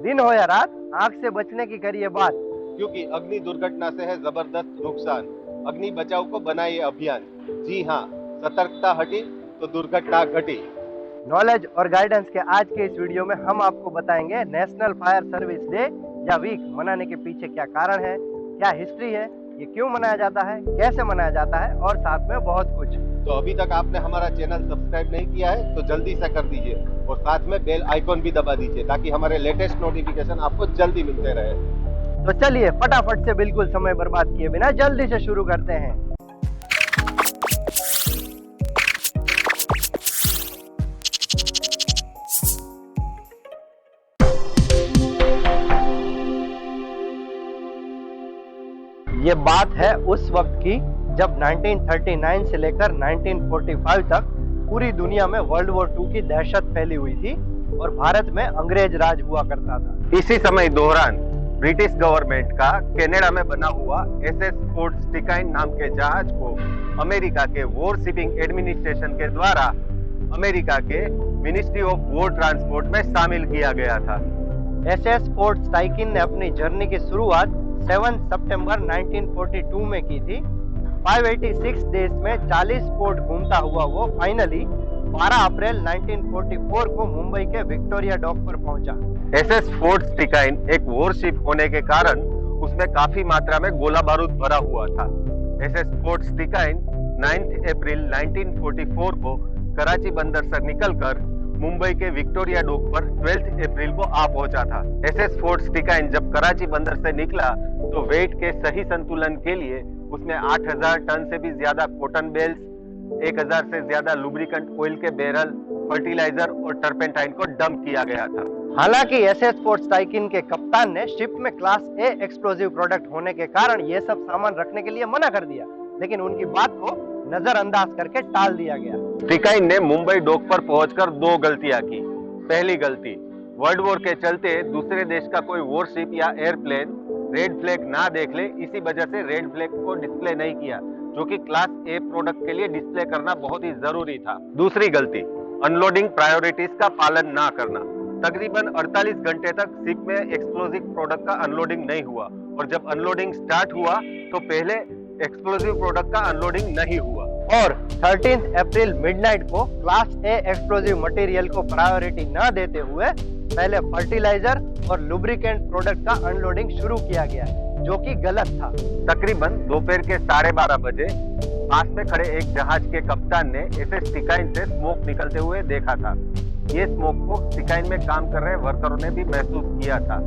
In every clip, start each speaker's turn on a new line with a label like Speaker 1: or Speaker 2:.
Speaker 1: दिन हो या रात, आग से बचने की करिए बात।
Speaker 2: क्योंकि अग्नि दुर्घटना से है जबरदस्त नुकसान। अग्नि बचाव को बनाइए अभियान। जी हाँ, सतर्कता हटी तो दुर्घटना घटी।
Speaker 1: नॉलेज और गाइडेंस के आज के इस वीडियो में हम आपको बताएंगे नेशनल फायर सर्विस डे या वीक मनाने के पीछे क्या कारण है, क्या हिस्ट्री है, ये क्यों मनाया जाता है, कैसे मनाया जाता है और साथ में बहुत कुछ।
Speaker 2: तो अभी तक आपने हमारा चैनल सब्सक्राइब नहीं किया है तो जल्दी से कर दीजिए और साथ में बेल आइकॉन भी दबा दीजिए ताकि हमारे लेटेस्ट नोटिफिकेशन आपको जल्दी मिलते रहे।
Speaker 1: तो चलिए फटाफट से बिल्कुल समय बर्बाद किए बिना जल्दी से शुरू करते हैं। ये बात है उस वक्त की जब 1939 से लेकर 1945 तक पूरी दुनिया में वर्ल्ड वॉर 2 की दहशत फैली हुई थी और भारत में अंग्रेज राज हुआ करता था।
Speaker 2: इसी समय दौरान ब्रिटिश गवर्नमेंट का कनाडा में बना हुआ एसएस फोर्ट स्टिकाइन नाम के जहाज को अमेरिका के वॉर शिपिंग एडमिनिस्ट्रेशन के द्वारा अमेरिका के मिनिस्ट्री ऑफ वॉर ट्रांसपोर्ट में शामिल किया गया था।
Speaker 1: एसएस फोर्ट स्टाइकिन ने अपनी जर्नी की शुरुआत 7 सितंबर 1942 में की थी। 586 डेज में 40 पोर्ट घूमता हुआ वो फाइनली 12 अप्रैल 1944 को मुंबई के विक्टोरिया डॉक पर पहुंचा।
Speaker 2: एसएस फोर्ट स्टिकाइन एक वॉरशिप होने के कारण उसमें काफी मात्रा में गोला बारूद भरा हुआ था। एसएस फोर्ट स्टिकाइन 9 अप्रैल 1944 को कराची बंदर से निकलकर मुंबई के विक्टोरिया डॉक पर 12 अप्रैल को आ पहुंचा था। एसएस फोर्ट स्टिकाइन जब कराची बंदर से निकला तो वेट के सही संतुलन के लिए उसमें 8000 टन से भी ज्यादा कॉटन बेल्स, 1000 से ज्यादा लुब्रिकेंट ऑयल के बैरल, फर्टिलाइजर और टर्पेंटाइन को डंप किया गया था।
Speaker 1: हालांकि एसएस फोर्ट स्टाइकिन के कप्तान ने शिप में क्लास ए एक्सप्लोजिव प्रोडक्ट होने के कारण ये सब सामान रखने के लिए मना कर दिया, लेकिन उनकी बात को नजरअंदाज करके टाल दिया गया।
Speaker 2: स्टिकाइन ने मुंबई डॉक पर पहुंचकर 2 गलतियां की। पहली गलती, वर्ल्ड वॉर के चलते दूसरे देश का कोई वॉरशिप या एयरप्लेन रेड फ्लैग ना देख ले, इसी वजह से रेड फ्लैग को डिस्प्ले नहीं किया, जो कि क्लास ए प्रोडक्ट के लिए डिस्प्ले करना बहुत ही जरूरी था। दूसरी गलती, अनलोडिंग प्रायोरिटीज का पालन ना करना। तकरीबन 48 घंटे तक शिप में एक्सप्लोजिव प्रोडक्ट का अनलोडिंग नहीं हुआ और जब अनलोडिंग स्टार्ट हुआ तो पहले एक्सप्लोजिव प्रोडक्ट का अनलोडिंग नहीं हुआ।
Speaker 1: और 13 अप्रैल मिडनाइट को क्लास ए एक्सप्लोजिव मटेरियल को प्रायोरिटी न देते हुए पहले फर्टिलाइजर और लुब्रिकेंट प्रोडक्ट का अनलोडिंग शुरू किया गया, जो कि गलत था।
Speaker 2: तकरीबन दोपहर के 12:30 बजे पास में खड़े एक जहाज के कप्तान ने एसएस स्टिकाइन से स्मोक निकलते हुए देखा था। ये स्मोक को स्टिकाइन में काम कर रहे वर्करों ने भी महसूस किया था।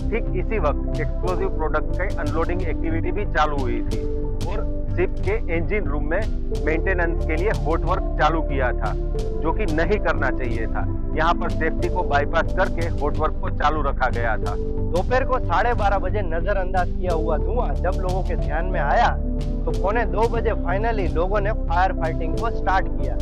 Speaker 2: ठीक इसी वक्त एक्सप्लोजिव प्रोडक्ट की अनलोडिंग एक्टिविटी भी चालू हुई थी और शिप के इंजन रूम में मेंटेनेंस के लिए हॉट वर्क चालू किया था, जो कि नहीं करना चाहिए था। यहाँ पर सेफ्टी को बाईपास करके हॉट वर्क को चालू रखा गया था।
Speaker 1: दोपहर को 12:30 बजे नजरअंदाज किया हुआ धुआं जब लोगों के ध्यान में आया तो 1:45 बजे फाइनली लोगों ने फायर फाइटिंग को स्टार्ट किया।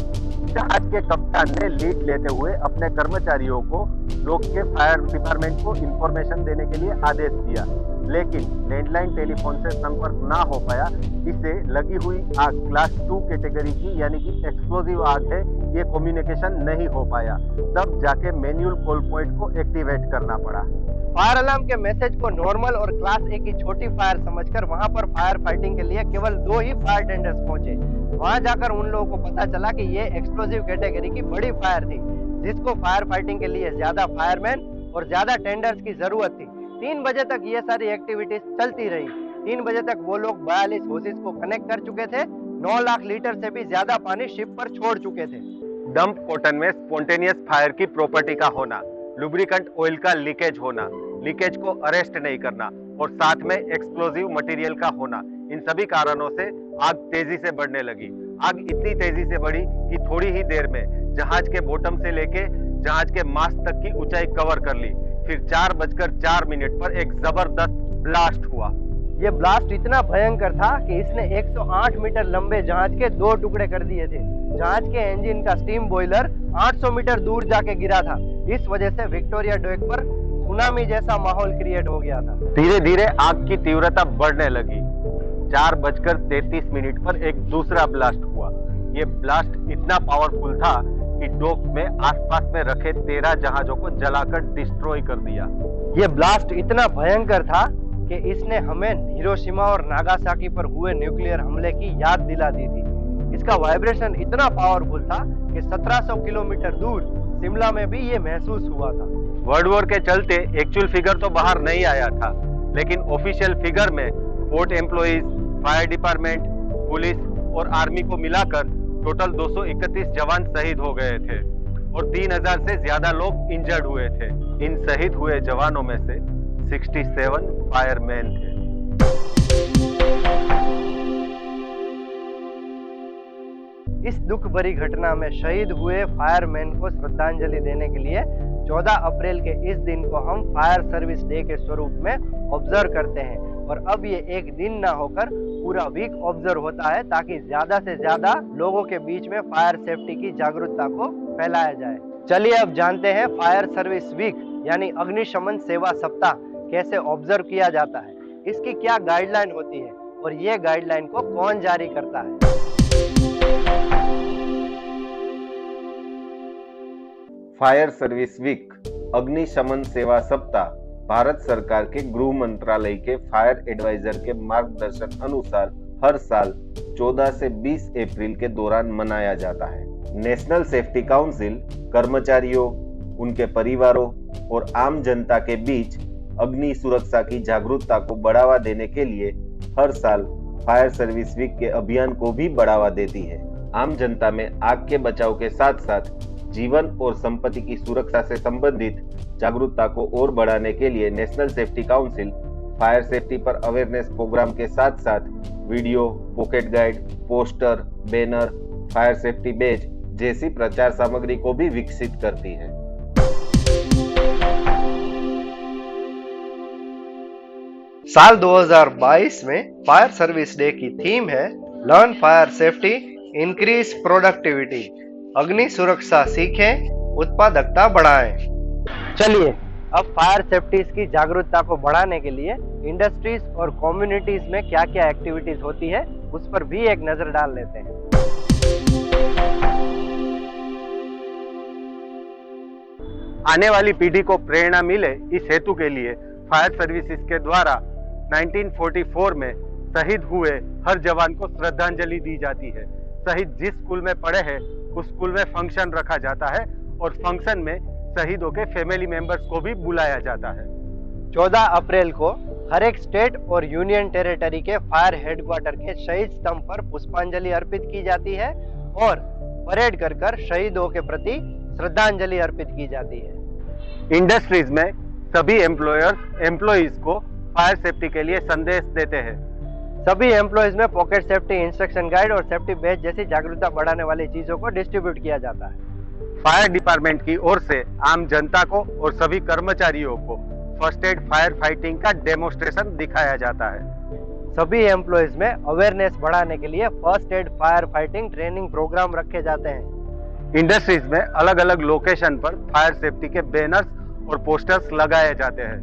Speaker 2: जहाज के कप्तान ने लीड लेते हुए अपने कर्मचारियों को लोग के फायर डिपार्टमेंट को इंफॉर्मेशन देने के लिए आदेश दिया, लेकिन लैंडलाइन टेलीफोन से संपर्क ना हो पाया। इससे लगी हुई आग क्लास 2 कैटेगरी की यानी कि एक्सप्लोजिव आग है, ये कम्युनिकेशन नहीं हो पाया। तब जाके मैन्युअल कॉल पॉइंट को एक्टिवेट करना पड़ा।
Speaker 1: फायर अलार्म के मैसेज को नॉर्मल और क्लास ए की छोटी फायर समझकर वहां पर फायर फाइटिंग के लिए केवल 2 ही फायर टेंडर्स पहुंचे। वहां जाकर उन लोगों को पता चला कि ये एक्सप्लोजिव कैटेगरी की बड़ी फायर थी, जिसको फायर फाइटिंग के लिए ज्यादा फायरमैन और ज्यादा टेंडर्स की जरूरत थी। 3 बजे तक ये सारी एक्टिविटीज चलती रही। 3 बजे तक वो लोग 42 होसेस को कनेक्ट कर चुके थे। 9 लाख लीटर से भी ज्यादा पानी शिप पर छोड़ चुके थे।
Speaker 2: डंप कॉटन में स्पॉन्टेनियस फायर की प्रॉपर्टी का होना, लुब्रिकेंट ऑयल का लीकेज होना, लीकेज को अरेस्ट नहीं करना और साथ में एक्सप्लोजिव मटेरियल का होना, इन सभी कारणों से आग तेजी से बढ़ने लगी। आग इतनी तेजी से बढ़ी कि थोड़ी ही देर में जहाज के बॉटम से लेके जहाज के मास्ट तक की ऊंचाई कवर कर ली। फिर 4:04 पर एक जबरदस्त ब्लास्ट हुआ।
Speaker 1: ये ब्लास्ट इतना भयंकर था कि इसने 108 मीटर लंबे जहाज के 2 टुकड़े कर दिए थे। जहाज के इंजन का स्टीम बॉयलर 800 मीटर दूर जाके गिरा था। इस वजह से विक्टोरिया डॉक पर सुनामी जैसा माहौल क्रिएट हो गया था।
Speaker 2: धीरे धीरे आग की तीव्रता बढ़ने लगी। 4:33 पर एक दूसरा ब्लास्ट हुआ। ये ब्लास्ट इतना पावरफुल था कि डोक में आसपास में रखे 13 जहाजों को जलाकर डिस्ट्रॉय कर दिया।
Speaker 1: ये ब्लास्ट इतना भयंकर था कि इसने हमें हिरोशिमा और नागासाकी पर हुए न्यूक्लियर हमले की याद दिला दी थी। इसका वाइब्रेशन इतना पावरफुल था कि 1700 किलोमीटर दूर शिमला में भी ये महसूस हुआ था।
Speaker 2: वर्ल्ड वॉर के चलते एक्चुअल फिगर तो बाहर नहीं आया था, लेकिन ऑफिशियल फिगर में port employees, fire department, police और आर्मी को मिलाकर टोटल 231 जवान शहीद हो गए थे और 3000 से ज्यादा लोग इंजर्ड हुए थे। इन शहीद हुए जवानों में से 67 फायरमैन थे।
Speaker 1: इस दुख भरी घटना में शहीद हुए फायरमैन को श्रद्धांजलि देने के लिए 14 अप्रैल के इस दिन को हम फायर सर्विस डे के स्वरूप में ऑब्जर्व करते हैं। और अब ये एक दिन ना होकर पूरा वीक ऑब्जर्व होता है ताकि ज्यादा से ज्यादा लोगों के बीच में फायर सेफ्टी की जागरूकता को फैलाया जाए। चलिए अब जानते हैं फायर सर्विस वीक यानी अग्निशमन सेवा सप्ताह कैसे ऑब्जर्व किया जाता है, इसकी क्या गाइडलाइन होती है और ये गाइडलाइन को कौन जारी करता है।
Speaker 2: फायर सर्विस वीक अग्निशमन सेवा सप्ताह भारत सरकार के गृह मंत्रालय के फायर एडवाइजर के मार्गदर्शन अनुसार हर साल 14 से 20 अप्रैल के दौरान मनाया जाता है। नेशनल सेफ्टी काउंसिल कर्मचारियों, उनके परिवारों और आम जनता के बीच अग्नि सुरक्षा की जागरूकता को बढ़ावा देने के लिए हर साल फायर सर्विस वीक के अभियान को भी बढ़ावा देती है। आम जनता में आग के बचाव के साथ साथ जीवन और संपत्ति की सुरक्षा से संबंधित जागरूकता को और बढ़ाने के लिए national safety council fire safety पर अवेयरनेस प्रोग्राम के साथ साथ video, pocket guide, poster, banner, fire safety badge जैसी प्रचार सामग्री को भी विकसित करती है।
Speaker 1: साल 2022 में फायर सर्विस डे की थीम है learn fire safety, increase productivity. अग्नि सुरक्षा सीखें, उत्पादकता बढ़ाएं। चलिए अब फायर सेफ्टी की जागरूकता को बढ़ाने के लिए इंडस्ट्रीज और कम्युनिटीज में क्या क्या एक्टिविटीज होती है उस पर भी एक नजर डाल लेते हैं।
Speaker 2: आने वाली पीढ़ी को प्रेरणा मिले इस हेतु के लिए फायर सर्विसेज के द्वारा 1944 में शहीद हुए हर जवान को श्रद्धांजलि दी जाती है। शहीद जिस स्कूल में पढ़े हैं उस स्कूल में फंक्शन रखा जाता है और फंक्शन में शहीदों के फैमिली मेंबर्स को भी बुलाया जाता है।
Speaker 1: 14 अप्रैल को हर एक स्टेट और यूनियन टेरिटरी के फायर हेडक्वार्टर के शहीद स्तंभ पर पुष्पांजलि अर्पित की जाती है और परेड कर कर शहीदों के प्रति श्रद्धांजलि अर्पित की जाती है।
Speaker 2: इंडस्ट्रीज में सभी एम्प्लॉयर्स एम्प्लॉइज को फायर सेफ्टी के लिए संदेश देते हैं।
Speaker 1: सभी एम्प्लॉइज में पॉकेट सेफ्टी इंस्ट्रक्शन गाइड और सेफ्टी बैज जैसी जागरूकता बढ़ाने वाली चीजों को डिस्ट्रीब्यूट किया जाता है।
Speaker 2: फायर डिपार्टमेंट की ओर से आम जनता को और सभी कर्मचारियों को फर्स्ट एड फायर फाइटिंग का डेमोन्स्ट्रेशन दिखाया जाता है।
Speaker 1: सभी एम्प्लॉइज में अवेयरनेस बढ़ाने के लिए first aid fire fighting training program रखे जाते हैं।
Speaker 2: इंडस्ट्रीज में अलग अलग लोकेशन पर फायर सेफ्टी के बैनर्स और पोस्टर्स लगाए जाते हैं।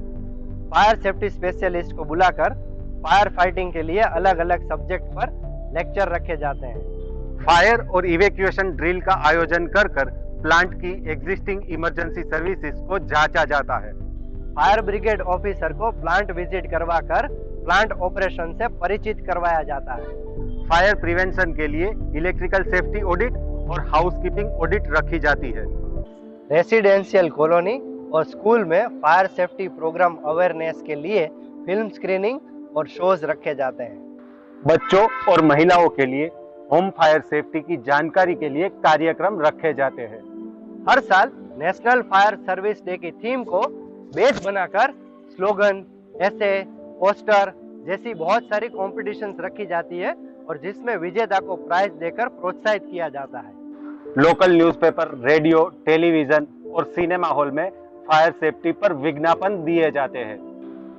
Speaker 1: फायर सेफ्टी स्पेशलिस्ट को बुलाकर फायर फाइटिंग के लिए अलग अलग सब्जेक्ट पर लेक्चर रखे जाते हैं।
Speaker 2: फायर और इवैक्यूएशन ड्रिल का आयोजन कर प्लांट की एग्जिस्टिंग इमरजेंसी सर्विसेज को जांचा जाता है।
Speaker 1: फायर ब्रिगेड ऑफिसर को प्लांट विजिट करवाकर प्लांट ऑपरेशन से परिचित करवाया जाता है।
Speaker 2: फायर प्रिवेंशन के लिए इलेक्ट्रिकल सेफ्टी ऑडिट और हाउसकीपिंग ऑडिट रखी जाती है।
Speaker 1: रेसिडेंशियल कॉलोनी और स्कूल में फायर सेफ्टी प्रोग्राम अवेयरनेस के लिए फिल्म स्क्रीनिंग और शोज रखे जाते हैं।
Speaker 2: बच्चों और महिलाओं के लिए होम फायर सेफ्टी की जानकारी के लिए कार्यक्रम रखे जाते हैं।
Speaker 1: हर साल नेशनल फायर सर्विस डे की थीम को बेस बनाकर स्लोगन, ऐसे, पोस्टर जैसी बहुत सारी कॉम्पिटिशन्स रखी जाती है और जिसमें विजेता को प्राइज देकर प्रोत्साहित किया जाता है।
Speaker 2: लोकल न्यूज़पेपर, रेडियो, टेलीविजन और सिनेमा हॉल में फायर सेफ्टी पर विज्ञापन दिए जाते हैं।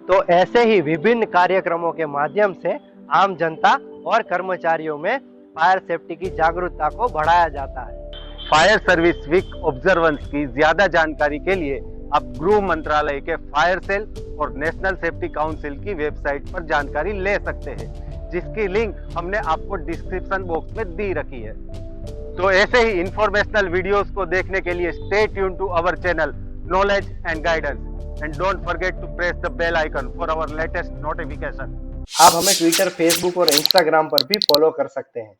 Speaker 1: तो ऐसे ही विभिन्न कार्यक्रमों के माध्यम से आम जनता और कर्मचारियों में फायर सेफ्टी की जागरूकता को बढ़ाया जाता है।
Speaker 2: फायर सर्विस वीक ऑब्जर्वेंस की ज्यादा जानकारी के लिए आप गृह मंत्रालय के फायर सेल और नेशनल सेफ्टी काउंसिल की वेबसाइट पर जानकारी ले सकते हैं, जिसकी लिंक हमने आपको डिस्क्रिप्शन बॉक्स में दी रखी है। तो ऐसे ही इंफॉर्मेशनल वीडियोस को देखने के लिए stay tune to our channel knowledge and guidance and don't forget to press the bell icon for our latest notification.
Speaker 1: आप हमें ट्विटर, फेसबुक और इंस्टाग्राम पर भी फॉलो कर सकते हैं।